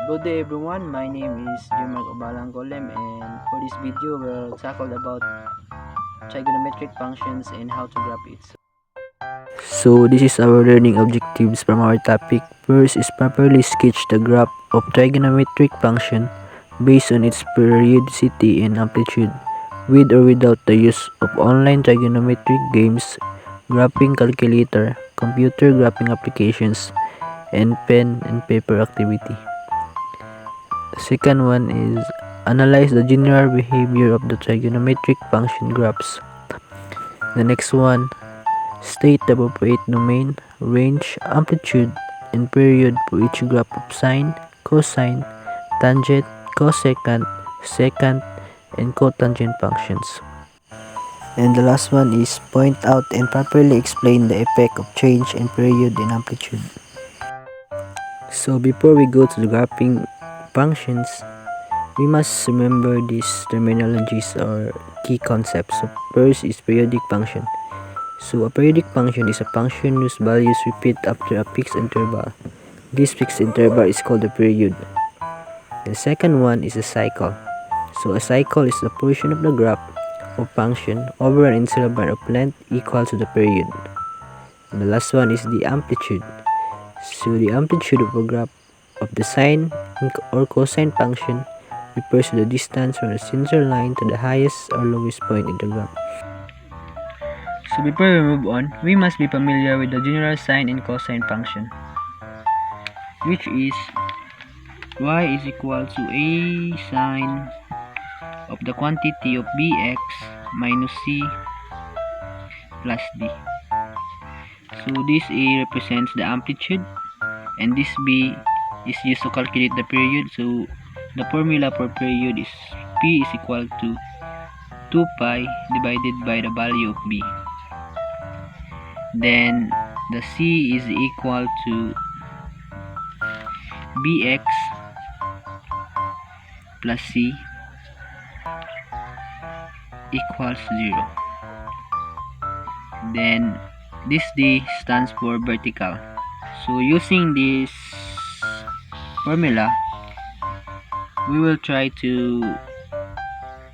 Good day everyone, my name is Jumar Obalang Golem, and for this video we'll tackle about trigonometric functions and how to graph it. So this is our learning objectives from our topic. First is properly sketch the graph of trigonometric function based on its periodicity and amplitude, with or without the use of online trigonometric games, graphing calculator, computer graphing applications, and pen and paper activity. The second one is analyze the general behavior of the trigonometric function graphs. The next one, state the appropriate domain, range, amplitude, and period for each graph of sine, cosine, tangent, cosecant, secant, and cotangent functions. And the last one is point out and properly explain the effect of change in period and amplitude. So before we go to the graphing functions, we must remember these terminologies or key concepts. So first is periodic function. So a periodic function is a function whose values repeat after a fixed interval. This fixed interval is called the period. The second one is a cycle. So a cycle is a portion of the graph of function over an interval of length equal to the period. And the last one is the amplitude. So the amplitude of a graph of the sine or cosine function refers to the distance from the center line to the highest or lowest point in the graph. So before we move on, we must be familiar with the general sine and cosine function, which is y is equal to a sine of the quantity of bx minus c plus d. So this a represents the amplitude, and this b is used to calculate the period. So the formula for period is p is equal to 2 pi divided by the value of b. Then the c is equal to bx plus c equals 0. Then this d stands for vertical. So using this formula, we will try to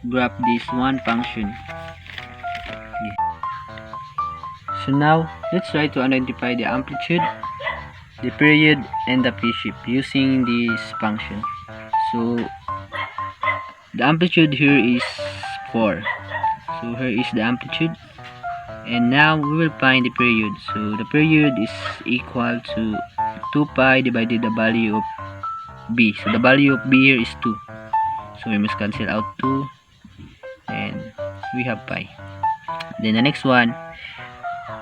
graph this one function. So now let's try to identify the amplitude, the period, and the phase shift using this function. So the amplitude here is 4. So here is the amplitude, and now we will find the period. So the period is equal to 2 pi divided the value of b. So the value of b here is 2. So we must cancel out 2, and we have pi. Then the next one,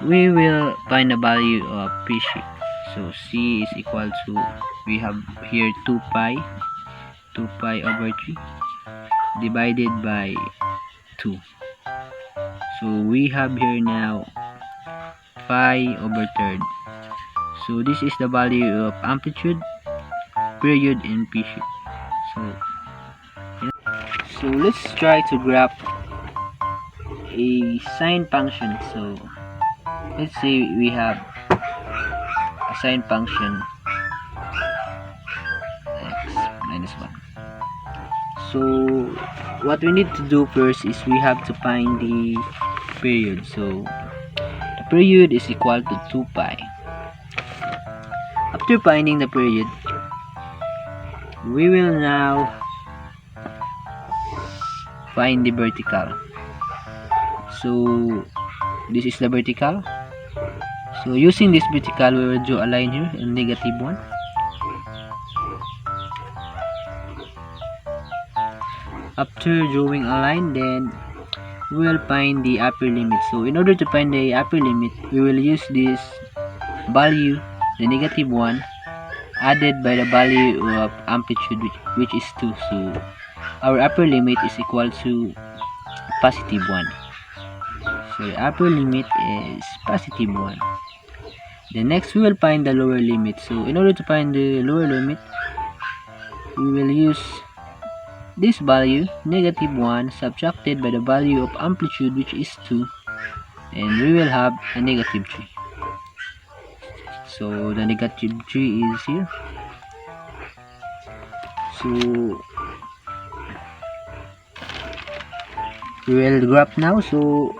we will find the value of phase shift. So c is equal to, we have here 2 pi over 3 divided by 2. So we have here now pi over third. So this is the value of amplitude, period, and phase shift. So let's try to graph a sine function. So let's say we have a sine function x minus 1. So what we need to do first is we have to find the period. So the period is equal to 2 pi. After finding the period, we will now find the vertical. So this is the vertical. So using this vertical, we will draw a line here, a negative 1. After drawing a line, then we will find the upper limit. So in order to find the upper limit, we will use this value, the negative 1, added by the value of amplitude, which is 2. So our upper limit is equal to positive 1. So the upper limit is positive 1. Then next we will find the lower limit. So in order to find the lower limit, we will use this value, negative 1, subtracted by the value of amplitude, which is 2, and we will have a negative 3. So the negative 3 is here. So we will graph now. So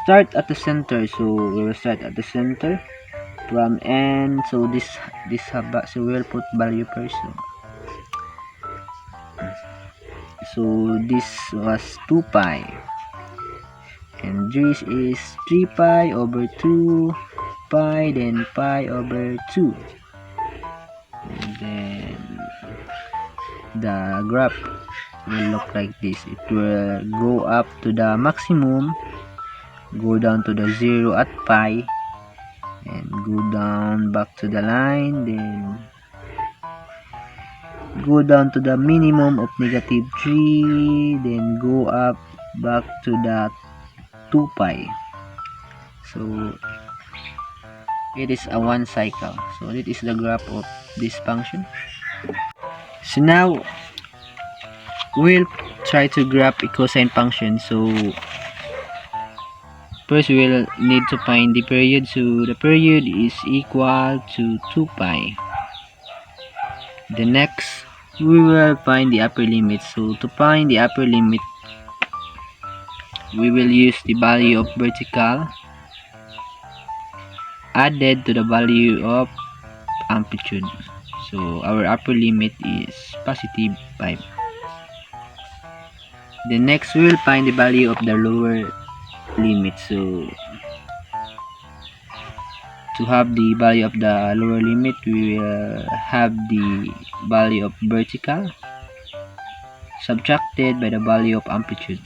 start at the center. So we will start at the center from n. So this haba. So we will put value first. So this was 2 pi, and this is 3 pi over 2 pi, then pi over 2, and then the graph will look like this. It will go up to the maximum, go down to the 0 at pi, and go down back to the line, then go down to the minimum of -3, then go up back to the 2 pi. So it is a one cycle. So it is the graph of this function. So now we'll try to graph a cosine function. So first we will need to find the period. So the period is equal to 2 pi. The next we will find the upper limit. So to find the upper limit, we will use the value of vertical added to the value of amplitude. So our upper limit is positive 5. The next we will find the value of the lower limit. So to have the value of the lower limit, we will have the value of vertical subtracted by the value of amplitude.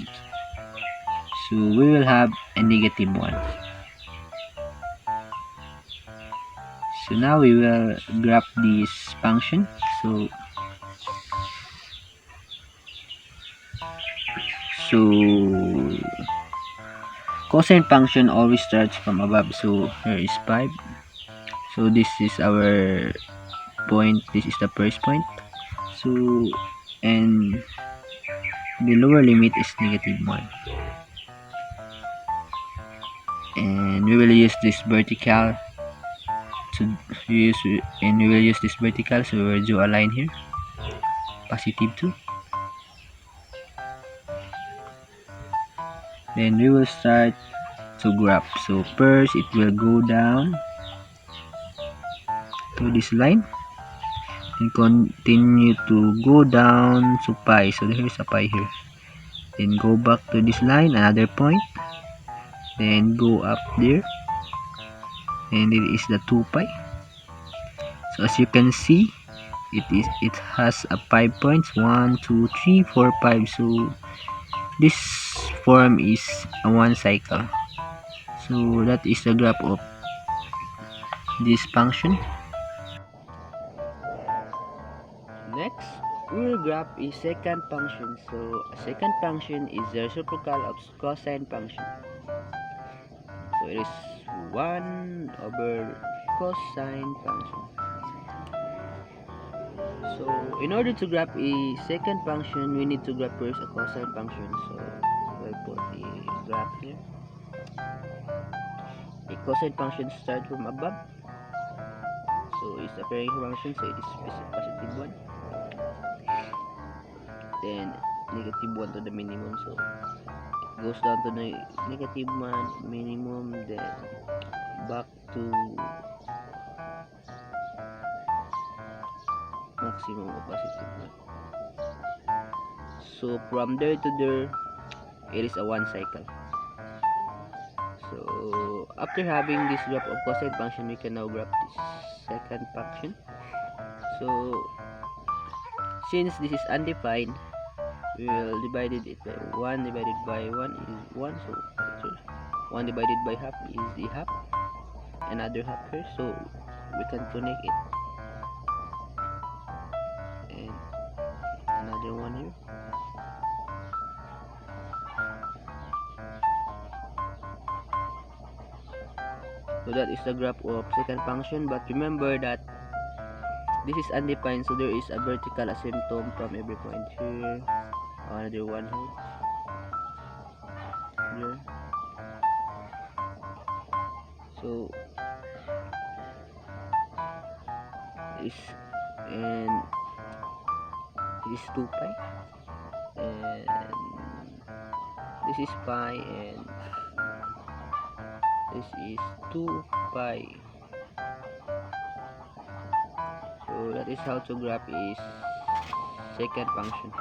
So we will have a -1. So now we will graph this function. So cosine function always starts from above. So here is 5. So this is our point. This is the first point. So and the lower limit is -1. And we will use this vertical so we will use this vertical, so we will draw a line here, +2. Then we will start to graph. So first it will go down to this line and continue to go down to pi. So there is a pi here. Then go back to this line, another point, then go up there, and it is the 2 pi. So as you can see, it has a 5 points, 1 2 3 4 5. So this form is a one cycle. So that is the graph of this function. Next, we will graph a second function. So a second function is the reciprocal of cosine function. So it is 1 over cosine function. So in order to graph a second function, we need to graph first a cosine function. So we'll put the graph here. A cosine function starts from above. So it's a pairing function, so it is +1. Then -1 to the minimum, so it goes down to the -1 minimum, then back to maximum of +1. So from there to there, it is a one cycle. So after having this graph of cosine function, we can now graph this second function. So since this is undefined, we will divide it by 1 divided by 1 is 1. So 1 divided by half is the half, another half here, so we can connect it, and another one here. So that is the graph of second function, but remember that this is undefined, so there is a vertical asymptote from every point here, another one here. So and this is 2 pi, and this is pi, and this is 2 pi. So that is how to graph is second function.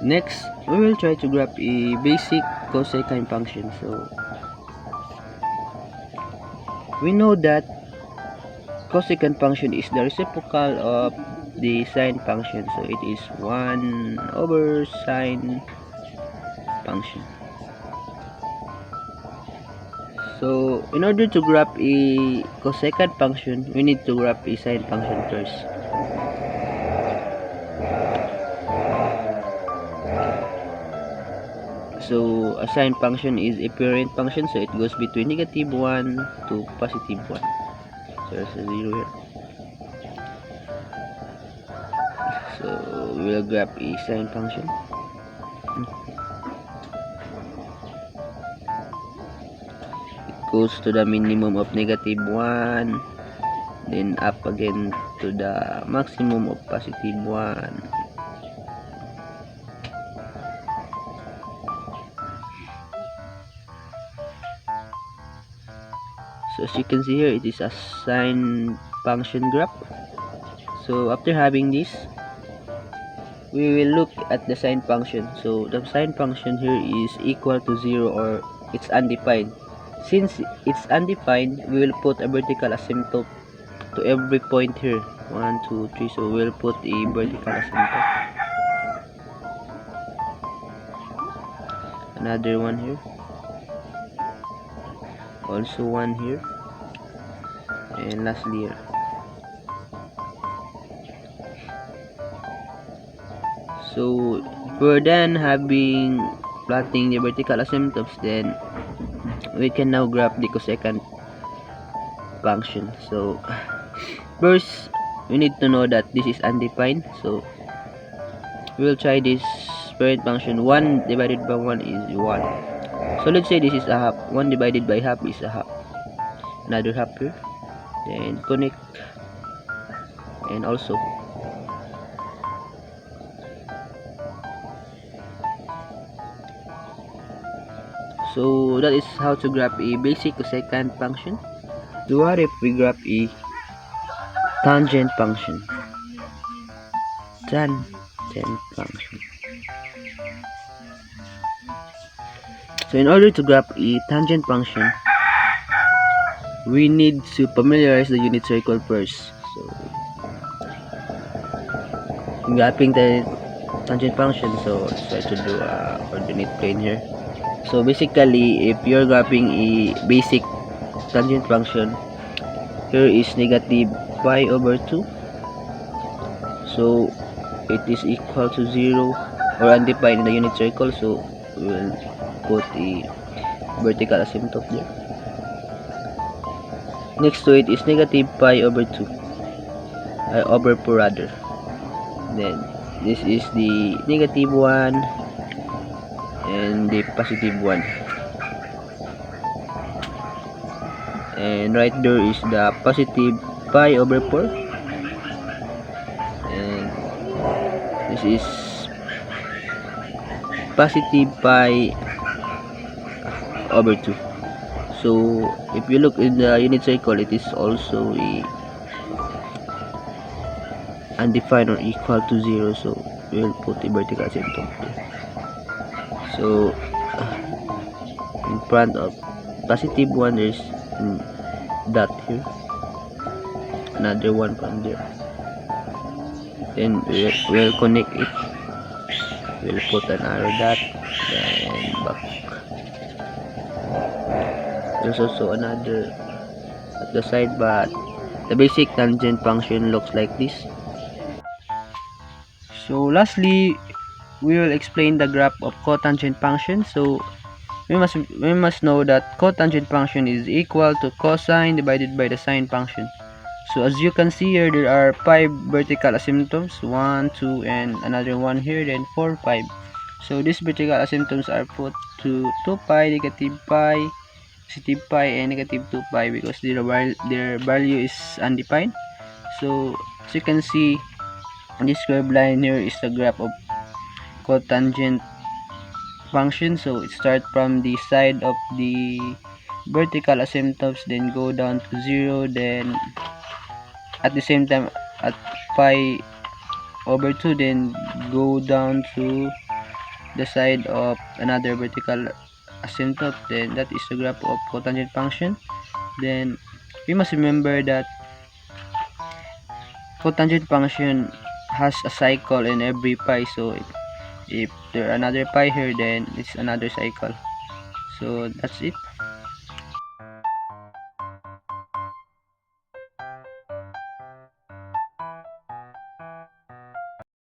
Next, we will try to graph a basic cosecant function. So we know that cosecant function is the reciprocal of the sine function, so it is 1 over sine function. So in order to graph a cosecant function, we need to graph a sine function first. So a sine function is a parent function, so it goes between -1 to +1. So there's a 0 here. So we will graph a sine function. It goes to the minimum of -1, then up again to the maximum of +1. So as you can see here, it is a sine function graph. So after having this, we will look at the sine function. So the sine function here is equal to 0, or it's undefined. Since it's undefined, we will put a vertical asymptote to every point here. 1, 2, 3. So we'll put a vertical asymptote. Another one here. Also one here, and lastly here. So we're done having plotting the vertical asymptotes, then we can now graph the cosecant function. So first, we need to know that this is undefined, so we'll try this parent function. 1 divided by 1 is 1. So let's say this is a half. 1 divided by half is a half. Another half here. Then connect. And also. So that is how to graph a basic cosecant function. So what if we graph a tangent function? Tangent function. So in order to graph a tangent function, we need to familiarize the unit circle first. So in graphing the tangent function, so let's try to do a coordinate plane here. So basically, if you're graphing a basic tangent function, here is -pi over 2. So it is equal to 0 or undefined in the unit circle, so we will put a vertical asymptote there. Next to it is -pi over 2, over 4 rather. Then this is the -1 and the +1, and right there is the +pi over 4, and this is +pi over 2. So if you look in the unit circle, it is also a undefined or equal to 0, so we will put the vertical asymptote there. So in front of +1, there's dot here, another one from there, then we'll connect it. We'll put another dot, then back. There's also another at the side, but the basic tangent function looks like this. So lastly, we will explain the graph of cotangent function. So we must know that cotangent function is equal to cosine divided by the sine function. So as you can see here, there are 5 vertical asymptotes, 1, 2, and another one here, then 4, 5. So these vertical asymptotes are put to 2 pi, -pi, +pi, and -2 pi because their value is undefined. So As you can see, this curved line here is the graph of cotangent function. So it starts from the side of the vertical asymptotes, then go down to 0, then at the same time at pi over 2, then go down to the side of another vertical asymptote. Then that is the graph of cotangent function. Then we must remember that cotangent function has a cycle in every pi. So if there are another pi here, then it's another cycle. So that's it.